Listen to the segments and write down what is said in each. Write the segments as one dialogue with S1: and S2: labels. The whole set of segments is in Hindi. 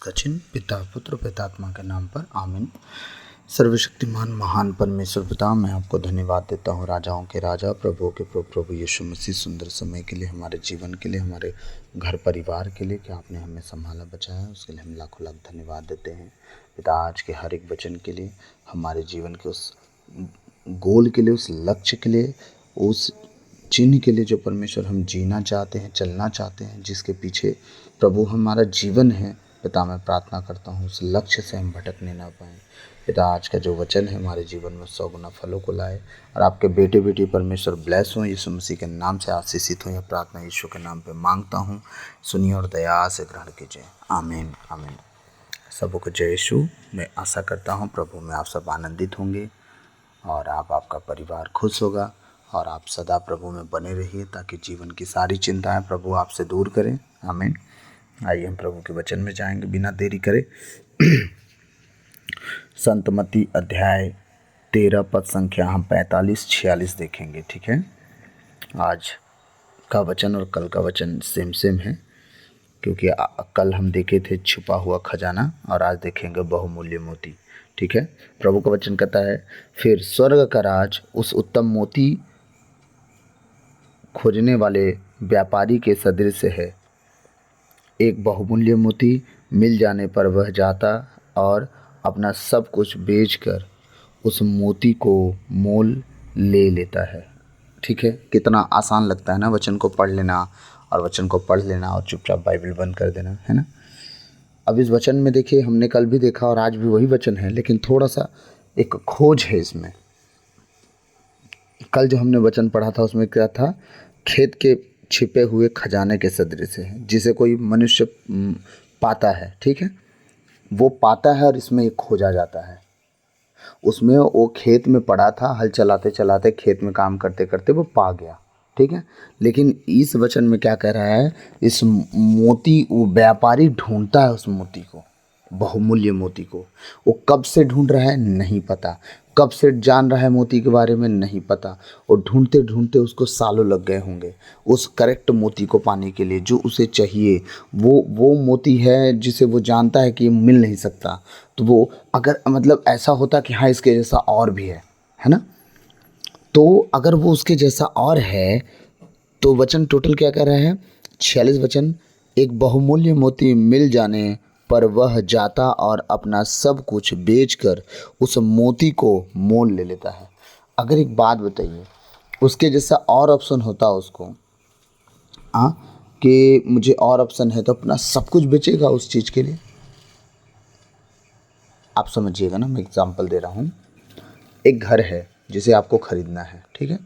S1: का चिन्ह पिता पुत्र पितात्मा के नाम पर आमीन। सर्वशक्तिमान महान परमेश्वर पिता, मैं आपको धन्यवाद देता हूँ, राजाओं के राजा प्रभुओं के प्रभु यीशु मसीह, सुंदर समय के लिए, हमारे जीवन के लिए, हमारे घर परिवार के लिए कि आपने हमें संभाला बचाया, उसके लिए हम लाखों लाख धन्यवाद देते हैं पिता। आज के हर एक वचन के लिए, हमारे जीवन के उस गोल के लिए, उस लक्ष्य के लिए, उस चिन्ह के लिए जो परमेश्वर हम जीना चाहते हैं, चलना चाहते हैं, जिसके पीछे प्रभु हमारा जीवन है पिता, मैं प्रार्थना करता हूँ उस लक्ष्य से हम भटकने ना पाएँ पिता। आज का जो वचन है हमारे जीवन में 100 गुना फलों को लाए और आपके बेटे बेटी परमेश्वर ब्लेस हों, यीशु मसीह के नाम से आशीषित हों। यह प्रार्थना यीशु के नाम पे मांगता हूँ, सुनिए और दया से ग्रहण कीजिए। आमीन आमीन। सबों को जय यीशु। मैं आशा करता हूँ प्रभु में आप सब आनंदित होंगे और आपका परिवार खुश होगा और आप सदा प्रभु में बने रहिए ताकि जीवन की सारी चिंताएं प्रभु आपसे दूर करें। आमीन। आइए हम प्रभु के वचन में जाएंगे बिना देरी करे। संत मत्ती अध्याय 13 पद संख्या हम 45-46 देखेंगे। ठीक है, आज का वचन और कल का वचन सेम है, क्योंकि कल हम देखे थे छुपा हुआ खजाना और आज देखेंगे बहुमूल्य मोती। ठीक है, प्रभु का वचन कहता है, फिर स्वर्ग का राज उस उत्तम मोती खोजने वाले व्यापारी के सदृश है। एक बहुमूल्य मोती मिल जाने पर वह जाता और अपना सब कुछ बेचकर उस मोती को मोल ले लेता है। ठीक है, कितना आसान लगता है ना वचन को पढ़ लेना और वचन को पढ़ लेना और चुपचाप बाइबल बंद कर देना, है ना। अब इस वचन में देखिए, हमने कल भी देखा और आज भी वही वचन है, लेकिन थोड़ा सा एक खोज है इसमें। कल जो हमने वचन पढ़ा था उसमें क्या था, खेत के छिपे हुए खजाने के सदृश है, जिसे कोई मनुष्य पाता है। ठीक है, वो पाता है और इसमें एक खोजा जाता है। उसमें वो खेत में पड़ा था, हल चलाते चलाते खेत में काम करते करते वो पा गया। ठीक है, लेकिन इस वचन में क्या कह रहा है, इस मोती वो व्यापारी ढूंढता है, उस मोती को, बहुमूल्य मोती को। वो कब से ढूंढ रहा है नहीं पता, कब से जान रहा है मोती के बारे में नहीं पता, और ढूंढते ढूंढते उसको सालों लग गए होंगे उस करेक्ट मोती को पाने के लिए जो उसे चाहिए। वो मोती है जिसे वो जानता है कि मिल नहीं सकता। तो वो अगर मतलब ऐसा होता कि हाँ इसके जैसा और भी है ना, तो अगर वो उसके जैसा और है तो वचन टोटल क्या कह रहा है, 46 वचन, एक बहुमूल्य मोती मिल जाने पर वह जाता और अपना सब कुछ बेचकर उस मोती को मोल ले लेता है। अगर एक बात बताइए, उसके जैसा और ऑप्शन होता उसको, हाँ, कि मुझे और ऑप्शन है, तो अपना सब कुछ बेचेगा उस चीज़ के लिए। आप समझिएगा ना, मैं एग्जांपल दे रहा हूँ। एक घर है जिसे आपको खरीदना है, ठीक है,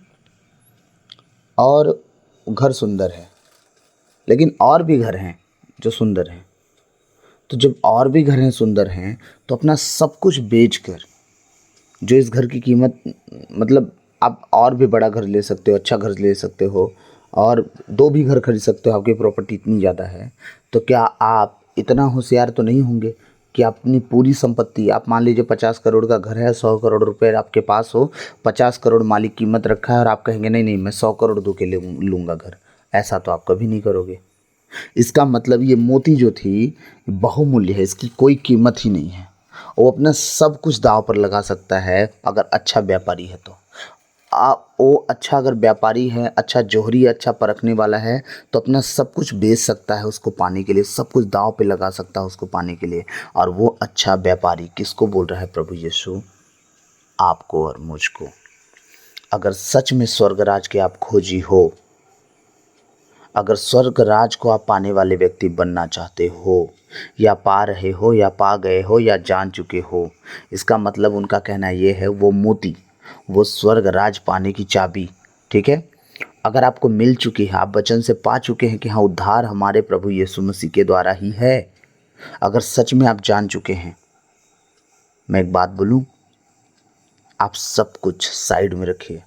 S1: और घर सुंदर है, लेकिन और भी घर हैं जो सुंदर हैं। तो जब और भी घर हैं सुंदर हैं, तो अपना सब कुछ बेचकर, जो इस घर की कीमत, मतलब आप और भी बड़ा घर ले सकते हो, अच्छा घर ले सकते हो, और 2 भी घर खरीद सकते हो, आपकी प्रॉपर्टी इतनी ज़्यादा है। तो क्या आप इतना होशियार तो नहीं होंगे कि अपनी पूरी संपत्ति, आप मान लीजिए 50 करोड़ का घर है, 100 करोड़ रुपए आपके पास हो, 50 करोड़ मालिक कीमत रखा है और आप कहेंगे नहीं नहीं मैं 100 करोड़ दो के लूँगा घर। ऐसा तो आप कभी नहीं करोगे। इसका मतलब ये मोती जो थी बहुमूल्य है, इसकी कोई कीमत ही नहीं है। वो अपना सब कुछ दांव पर लगा सकता है अगर अच्छा व्यापारी है तो। वो अच्छा अगर व्यापारी है, अच्छा जोहरी, अच्छा परखने वाला है, तो अपना सब कुछ बेच सकता है उसको पाने के लिए, सब कुछ दांव पे लगा सकता है उसको पाने के लिए। और वो अच्छा व्यापारी किसको बोल रहा है प्रभु यीशु, आपको और मुझको। अगर सच में स्वर्गराज के आप खोजी हो, अगर स्वर्ग राज को आप पाने वाले व्यक्ति बनना चाहते हो, या पा रहे हो, या पा गए हो, या जान चुके हो, इसका मतलब उनका कहना ये है, वो मोती, वो स्वर्ग राज पाने की चाबी, ठीक है, अगर आपको मिल चुकी है, आप वचन से पा चुके हैं कि हाँ उद्धार हमारे प्रभु यीशु मसीह के द्वारा ही है, अगर सच में आप जान चुके हैं, मैं एक बात बोलूं, आप सब कुछ साइड में रखिए।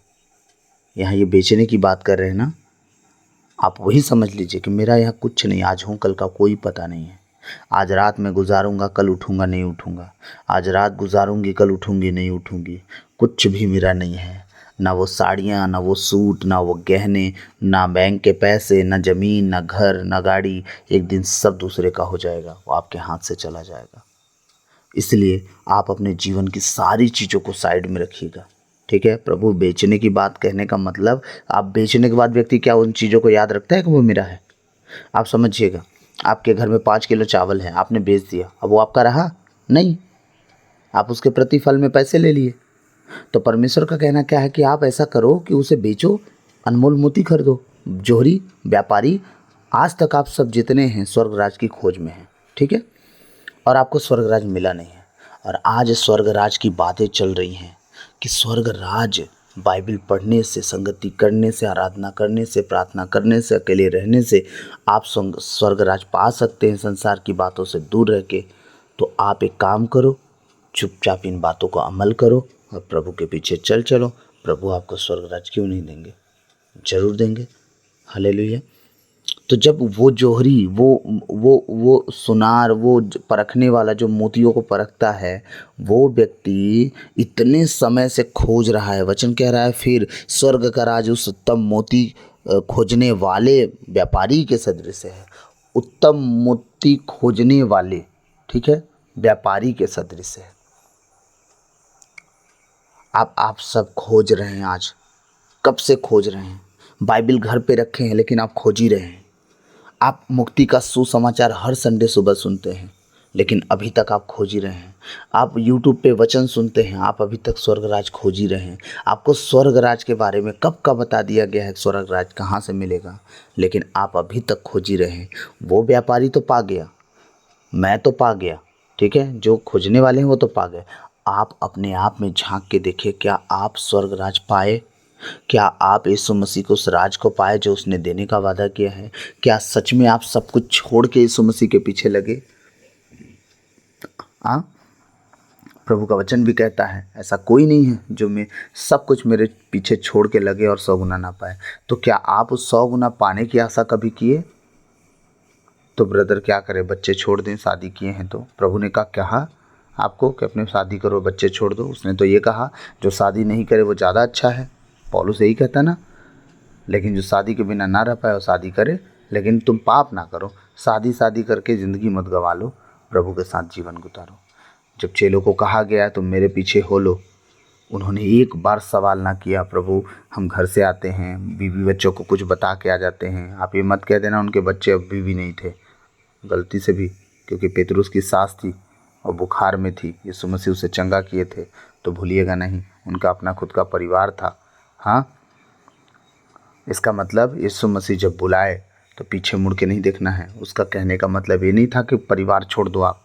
S1: यहाँ ये बेचने की बात कर रहे हैं ना, आप वही समझ लीजिए कि मेरा यहाँ कुछ नहीं, आज हूँ कल का कोई पता नहीं है। आज रात में गुजारूंगा, कल उठूंगा नहीं उठूंगा, आज रात गुजारूंगी, कल उठूंगी नहीं उठूंगी, कुछ भी मेरा नहीं है, ना वो साड़ियाँ, ना वो सूट, ना वो गहने, ना बैंक के पैसे, ना ज़मीन, ना घर, ना गाड़ी। एक दिन सब दूसरे का हो जाएगा, वो आपके हाथ से चला जाएगा। इसलिए आप अपने जीवन की सारी चीज़ों को साइड में रखिएगा, ठीक है। प्रभु बेचने की बात कहने का मतलब, आप बेचने के बाद व्यक्ति क्या उन चीज़ों को याद रखता है कि वो मेरा है? आप समझिएगा, आपके घर में 5 किलो चावल है, आपने बेच दिया, अब वो आपका रहा नहीं, आप उसके प्रतिफल में पैसे ले लिए। तो परमेश्वर का कहना क्या है कि आप ऐसा करो कि उसे बेचो, अनमोल मोती खरीदो। जोहरी व्यापारी, आज तक आप सब जितने हैं स्वर्ग राज की खोज में हैं, ठीक है, और आपको स्वर्ग राज मिला नहीं है। और आज स्वर्ग राज की बातें चल रही हैं कि स्वर्ग राज बाइबल पढ़ने से, संगति करने से, आराधना करने से, प्रार्थना करने से, अकेले रहने से आप स्वर्ग राज पा सकते हैं, संसार की बातों से दूर रह के। तो आप एक काम करो, चुपचाप इन बातों को अमल करो और प्रभु के पीछे चलो। प्रभु आपको स्वर्ग राज क्यों नहीं देंगे? जरूर देंगे। हालेलुया। तो जब वो जोहरी, वो सुनार, वो परखने वाला जो मोतियों को परखता है, वो व्यक्ति इतने समय से खोज रहा है, वचन कह रहा है फिर स्वर्ग का राज उस उत्तम मोती खोजने वाले व्यापारी के सदृश है। उत्तम मोती खोजने वाले, ठीक है, व्यापारी के सदृश है। आप सब खोज रहे हैं, आज कब से खोज रहे हैं? बाइबल घर पे रखे हैं लेकिन आप खोज ही रहे हैं। आप मुक्ति का सुसमाचार हर संडे सुबह सुनते हैं लेकिन अभी तक आप खोज ही रहे हैं। आप यूट्यूब पे वचन सुनते हैं, आप अभी तक स्वर्ग राज खोज ही रहे हैं। आपको स्वर्ग राज के बारे में कब का बता दिया गया है, स्वर्ग राज कहाँ से मिलेगा, लेकिन आप अभी तक खोज ही रहे हैं। वो व्यापारी तो पा गया, मैं तो पा गया, ठीक है, जो खोजने वाले हैं वो तो पा गए। आप अपने आप में झांक के देखिए, क्या आप स्वर्ग राज पाए? क्या आप यीशु मसीह को, उस राज को पाए जो उसने देने का वादा किया है? क्या सच में आप सब कुछ छोड़ के यीशु मसीह के पीछे लगे? हाँ, प्रभु का वचन भी कहता है ऐसा कोई नहीं है जो मैं सब कुछ मेरे पीछे छोड़ के लगे और 100 गुना ना पाए। तो क्या आप उस 100 गुना पाने की आशा कभी किए? तो ब्रदर क्या करे, बच्चे छोड़ दें, शादी किए हैं तो प्रभु ने कहा आपको कि अपने शादी करो, बच्चे छोड़ दो? उसने तो ये कहा जो शादी नहीं करे वो ज़्यादा अच्छा है, पौलुस यही कहता ना। लेकिन जो शादी के बिना ना रह पाए वो शादी करे, लेकिन तुम पाप ना करो, शादी करके ज़िंदगी मत गवा लो, प्रभु के साथ जीवन गुजारो। जब चेलों को कहा गया तुम मेरे पीछे हो लो, उन्होंने एक बार सवाल ना किया, प्रभु हम घर से आते हैं, बीवी बच्चों को कुछ बता के आ जाते हैं, आप ये मत कह देना उनके बच्चे अब भी नहीं थे, गलती से भी, क्योंकि पेतरुस की सास थी और बुखार में थी, यीशु मसीह उसे चंगा किए थे, तो भूलिएगा नहीं उनका अपना खुद का परिवार था। हाँ, इसका मतलब यीशु मसीह जब बुलाए तो पीछे मुड़ के नहीं देखना है। उसका कहने का मतलब ये नहीं था कि परिवार छोड़ दो आप,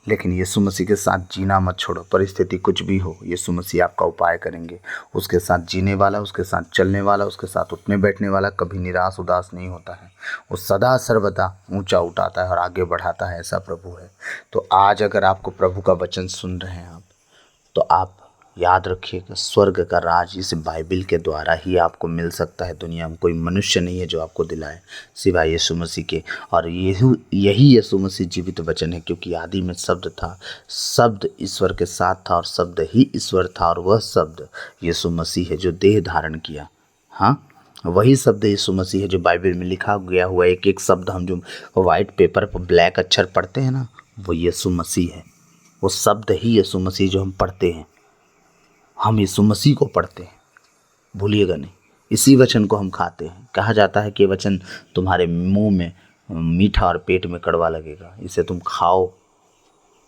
S1: लेकिन यीशु मसीह के साथ जीना मत छोड़ो। परिस्थिति कुछ भी हो, यीशु मसीह आपका उपाय करेंगे। उसके साथ जीने वाला, उसके साथ चलने वाला, उसके साथ उठने बैठने वाला कभी निराश उदास नहीं होता है। वो सदा सर्वदा ऊंचा उठाता है और आगे बढ़ाता है, ऐसा प्रभु है। तो आज अगर आपको प्रभु का वचन सुन रहे हैं आप, तो आप याद रखिएगा स्वर्ग का राज इस बाइबल के द्वारा ही आपको मिल सकता है। दुनिया में कोई मनुष्य नहीं है जो आपको दिलाए सिवाय यीशु मसीह के। और यही यीशु मसीह जीवित वचन है, क्योंकि आदि में शब्द था, शब्द ईश्वर के साथ था और शब्द ही ईश्वर था, और वह शब्द यीशु मसीह है जो देह धारण किया। हाँ, वही शब्द यीशु मसीह है जो बाइबल में लिखा गया हुआ। एक एक शब्द हम जो वाइट पेपर पर ब्लैक अक्षर पढ़ते हैं ना, वो यीशु मसीह है। वो शब्द ही यीशु मसीह जो हम पढ़ते हैं, हम यीशु मसीह को पढ़ते हैं, भूलिएगा नहीं। इसी वचन को हम खाते हैं। कहा जाता है कि ये वचन तुम्हारे मुंह में मीठा और पेट में कड़वा लगेगा, इसे तुम खाओ।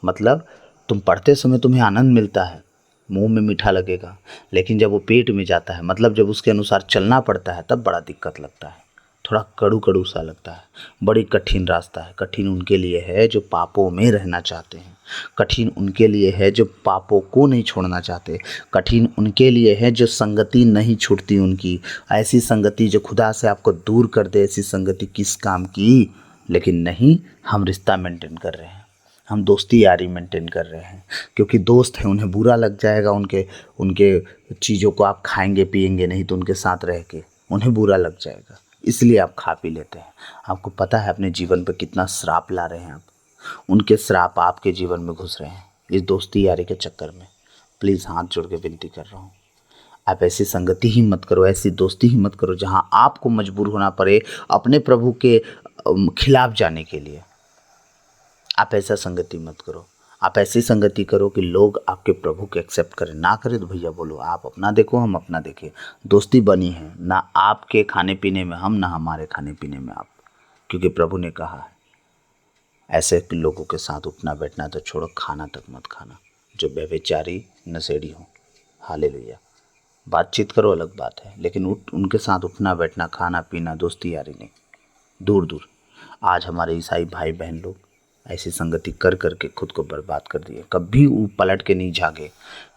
S1: मतलब तुम पढ़ते समय तुम्हें आनंद मिलता है, मुंह में मीठा लगेगा, लेकिन जब वो पेट में जाता है, मतलब जब उसके अनुसार चलना पड़ता है, तब बड़ा दिक्कत लगता है, थोड़ा कड़ू कड़ू सा लगता है। बड़ी कठिन रास्ता है। कठिन उनके लिए है जो पापों में रहना चाहते हैं, कठिन उनके लिए है जो पापों को नहीं छोड़ना चाहते, कठिन उनके लिए है जो संगति नहीं छूटती उनकी। ऐसी संगति जो खुदा से आपको दूर कर दे, ऐसी संगति किस काम की? लेकिन नहीं, हम रिश्ता मेंटेन कर रहे हैं, हम दोस्ती यारी मेंटेन कर रहे हैं, क्योंकि दोस्त हैं, उन्हें बुरा लग जाएगा, उनके उनके चीज़ों को आप खाएंगे पिएंगे नहीं तो उनके साथ रह के उन्हें बुरा लग जाएगा, इसलिए आप खा पी लेते हैं। आपको पता है अपने जीवन पर कितना श्राप ला रहे हैं आप, उनके श्राप आपके जीवन में घुस रहे हैं इस दोस्ती यारी के चक्कर में। प्लीज़ हाथ जोड़ के विनती कर रहा हूँ, आप ऐसी संगति ही मत करो, ऐसी दोस्ती ही मत करो जहाँ आपको मजबूर होना पड़े अपने प्रभु के खिलाफ जाने के लिए। आप ऐसा संगति मत करो। आप ऐसी संगति करो कि लोग आपके प्रभु को एक्सेप्ट करें। ना करें तो भैया बोलो, आप अपना देखो, हम अपना देखें। दोस्ती बनी है ना आपके खाने पीने में हम, ना हमारे खाने पीने में आप, क्योंकि प्रभु ने कहा है ऐसे लोगों के साथ उठना बैठना तो छोड़ो, खाना तक मत खाना जो व्यभिचारी नशेड़ी हो। हालेलुया। बातचीत करो अलग बात है, लेकिन उनके साथ उठना बैठना, खाना पीना, दोस्ती यारी नहीं, दूर दूर। आज हमारे ईसाई भाई बहन लोग ऐसी संगति कर करके खुद को बर्बाद कर दिए। कभी वो पलट के नहीं झाँके,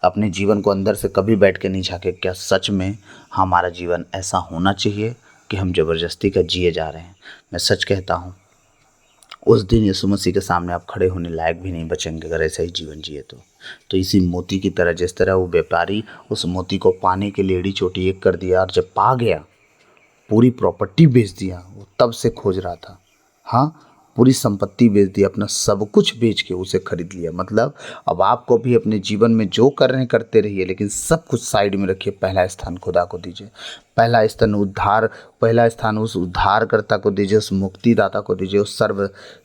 S1: अपने जीवन को अंदर से कभी बैठ के नहीं झाँके क्या सच में हमारा जीवन ऐसा होना चाहिए कि हम ज़बरदस्ती का जिए जा रहे हैं। मैं सच कहता हूँ, उस दिन यीशु मसीह के सामने आप खड़े होने लायक भी नहीं बचेंगे अगर ऐसा ही जीवन जिए तो इसी मोती की तरह, जिस तरह वो व्यापारी उस मोती को पाने के लिए एड़ी चोटी एक कर दिया और जब पा गया पूरी प्रॉपर्टी बेच दिया, वो तब से खोज रहा था। हाँ, पूरी संपत्ति बेच दी, अपना सब कुछ बेच के उसे खरीद लिया। मतलब अब आपको भी अपने जीवन में जो कर रहे हैं करते रहिए, लेकिन सब कुछ साइड में रखिए। पहला स्थान खुदा को दीजिए, पहला स्थान उस उद्धारकर्ता को दीजिए, उस मुक्तिदाता को दीजिए, उस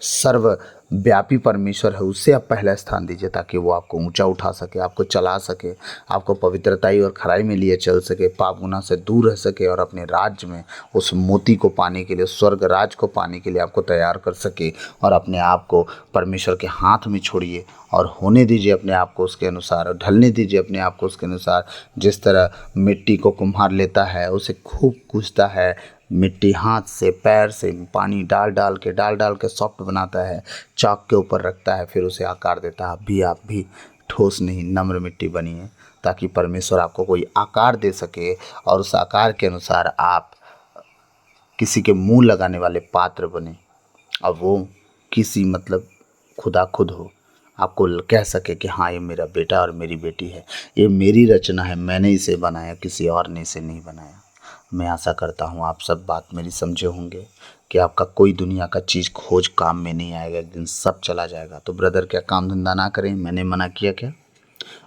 S1: सर्वव्यापी परमेश्वर है, उससे आप पहला स्थान दीजिए, ताकि वो आपको ऊंचा उठा सके, आपको चला सके, आपको पवित्रताई और खराई में लिए चल सके, पाप गुनाह से दूर रह सके और अपने राज्य में उस मोती को पाने के लिए, स्वर्ग राज को पाने के लिए आपको तैयार कर सके। और अपने आप को परमेश्वर के हाथ में छोड़िए और होने दीजिए अपने आप को उसके अनुसार, ढलने दीजिए अपने आप को उसके अनुसार। जिस तरह मिट्टी को कुम्हार लेता है, उसे खूब कूचता है, मिट्टी हाथ से पैर से पानी डाल डाल के सॉफ्ट बनाता है, चाक के ऊपर रखता है, फिर उसे आकार देता है। आप भी ठोस नहीं नम्र मिट्टी बनिए, ताकि परमेश्वर आपको कोई आकार दे सके और उस आकार के अनुसार आप किसी के मुंह लगाने वाले पात्र बने। अब वो किसी खुदा खुद हो, आपको कह सके कि हाँ ये मेरा बेटा और मेरी बेटी है, ये मेरी रचना है, मैंने इसे बनाया, किसी और ने इसे नहीं बनाया। मैं आशा करता हूँ आप सब बात मेरी समझे होंगे कि आपका कोई दुनिया का चीज़ खोज काम में नहीं आएगा, एक दिन सब चला जाएगा। तो ब्रदर क्या काम धंधा ना करें, मैंने मना किया क्या?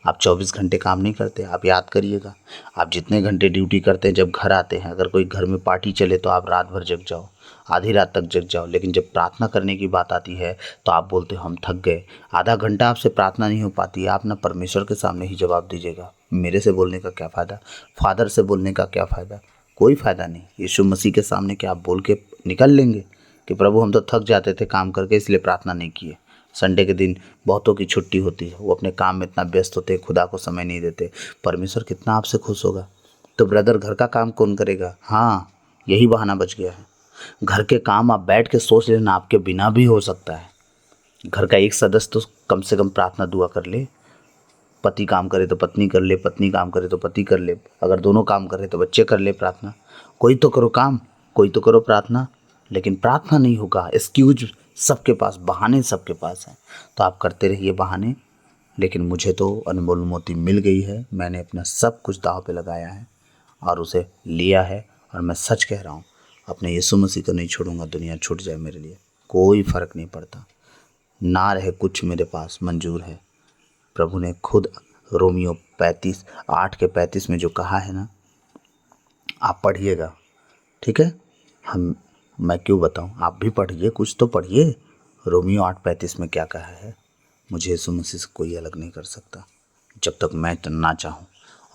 S1: आप 24 घंटे काम नहीं करते। आप याद करिएगा, आप जितने घंटे ड्यूटी करते हैं, जब घर आते हैं, अगर कोई घर में पार्टी चले तो आप रात भर जग जाओ, आधी रात तक जग जाओ, लेकिन जब प्रार्थना करने की बात आती है तो आप बोलते हो हम थक गए। आधा घंटा आपसे प्रार्थना नहीं हो पाती है, आप ना परमेश्वर के सामने ही जवाब दीजिएगा। मेरे से बोलने का क्या फ़ायदा, फादर से बोलने का क्या फ़ायदा? कोई फ़ायदा नहीं। यीशु मसीह के सामने क्या आप बोल के निकल लेंगे कि प्रभु हम तो थक जाते थे काम करके, इसलिए प्रार्थना नहीं किए। संडे के दिन बहुतों की छुट्टी होती है, वो अपने काम में इतना व्यस्त होते हैं, खुदा को समय नहीं देते। परमेश्वर कितना आपसे खुश होगा। तो ब्रदर घर का काम कौन करेगा? हाँ, यही बहाना बच गया है। घर के काम आप बैठ के सोच लेना, आपके बिना भी हो सकता है। घर का एक सदस्य तो कम से कम प्रार्थना दुआ कर ले। पति काम करे तो पत्नी कर ले, पत्नी काम करे तो पति कर ले, अगर दोनों काम कर रहे तो बच्चे कर ले प्रार्थना। कोई तो करो काम, कोई तो करो प्रार्थना, लेकिन प्रार्थना नहीं होगा। एक्सक्यूज सबके पास, बहाने सबके पास हैं, तो आप करते रहिए बहाने। लेकिन मुझे तो अनमोल मोती मिल गई है, मैंने अपना सब कुछ दांव पे लगाया है और उसे लिया है। और मैं सच कह रहा हूँ, अपने यीशु मसीह को नहीं छोड़ूंगा, दुनिया छूट जाए मेरे लिए कोई फ़र्क नहीं पड़ता। ना रहे कुछ मेरे पास मंजूर है। प्रभु ने खुद रोमियो 8:35 में जो कहा है ना, आप पढ़िएगा, ठीक है? मैं क्यों बताऊं, आप भी पढ़िए, कुछ तो पढ़िए। रोमियो 8:35 में क्या कहा है? मुझे यीशु मसीह से कोई अलग नहीं कर सकता जब तक मैं ना चाहूं,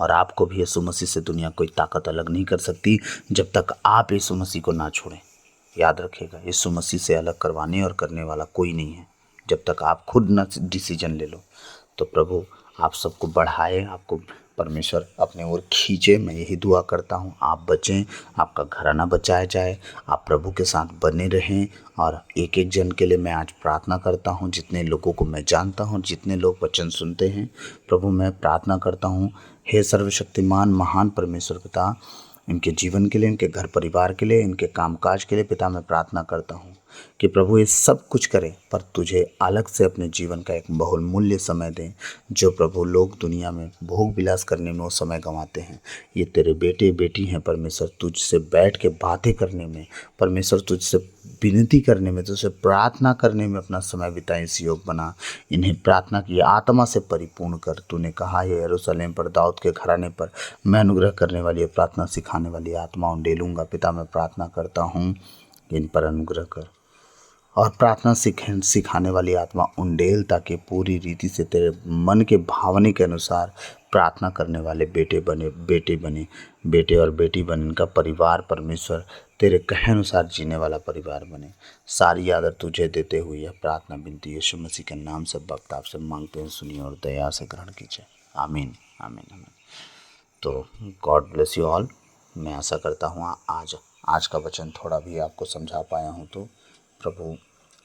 S1: और आपको भी यीशु मसीह से दुनिया कोई ताकत अलग नहीं कर सकती जब तक आप यीशु मसीह को ना छोड़ें। याद रखिएगा, यीशु मसीह से अलग करवाने और करने वाला कोई नहीं है जब तक आप खुद ना डिसीजन ले लो। तो प्रभु आप सबको बढ़ाए, आपको परमेश्वर अपने ओर खींचे। मैं यही दुआ करता हूँ, आप बचें, आपका घराना बचाया जाए, आप प्रभु के साथ बने रहें। और एक एक जन के लिए मैं आज प्रार्थना करता हूँ, जितने लोगों को मैं जानता हूँ, जितने लोग वचन सुनते हैं, प्रभु मैं प्रार्थना करता हूँ, हे सर्वशक्तिमान महान परमेश्वर पिता, इनके जीवन के लिए, इनके घर परिवार के लिए, इनके कामकाज के लिए पिता मैं प्रार्थना करता हूँ कि प्रभु ये सब कुछ करें पर तुझे अलग से अपने जीवन का एक बहुमूल्य समय दें। जो प्रभु लोग दुनिया में भोग विलास करने में वो समय गंवाते हैं, ये तेरे बेटे बेटी हैं परमेश्वर, तुझसे बैठ के बातें करने में, परमेश्वर तुझसे विनती करने में, तुझसे प्रार्थना करने में अपना समय बिताएं। इस योग बना इन्हें, प्रार्थना की आत्मा से परिपूर्ण कर। तूने कहा है यरूशलेम पर, दाऊद के घराने पर मैं अनुग्रह करने वाली, प्रार्थना सिखाने वाली आत्मा उंडेलूंगा। पिता मैं प्रार्थना करता हूँ इन पर अनुग्रह कर और प्रार्थना सिखाने वाली आत्मा उंडेल, ताकि पूरी रीति से तेरे मन के भावने के अनुसार प्रार्थना करने वाले बेटे बने, बेटे और बेटी बने। इनका परिवार परमेश्वर तेरे कहे अनुसार जीने वाला परिवार बने। सारी आदर तुझे देते हुए यह प्रार्थना विनती यीशु मसीह के नाम से भक्त आपसे मांगते हैं, सुनिए और दया से ग्रहण कीजिए। आमीन आमीन आमीन। तो गॉड ब्लेस यू ऑल। मैं आशा करता हूँ आज का वचन थोड़ा भी आपको समझा पाया हूँ। तो प्रभु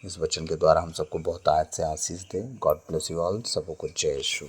S1: इस वचन के द्वारा हम सबको बहुत आयत से आशीष दे। God bless you all. सबको जय यीशु।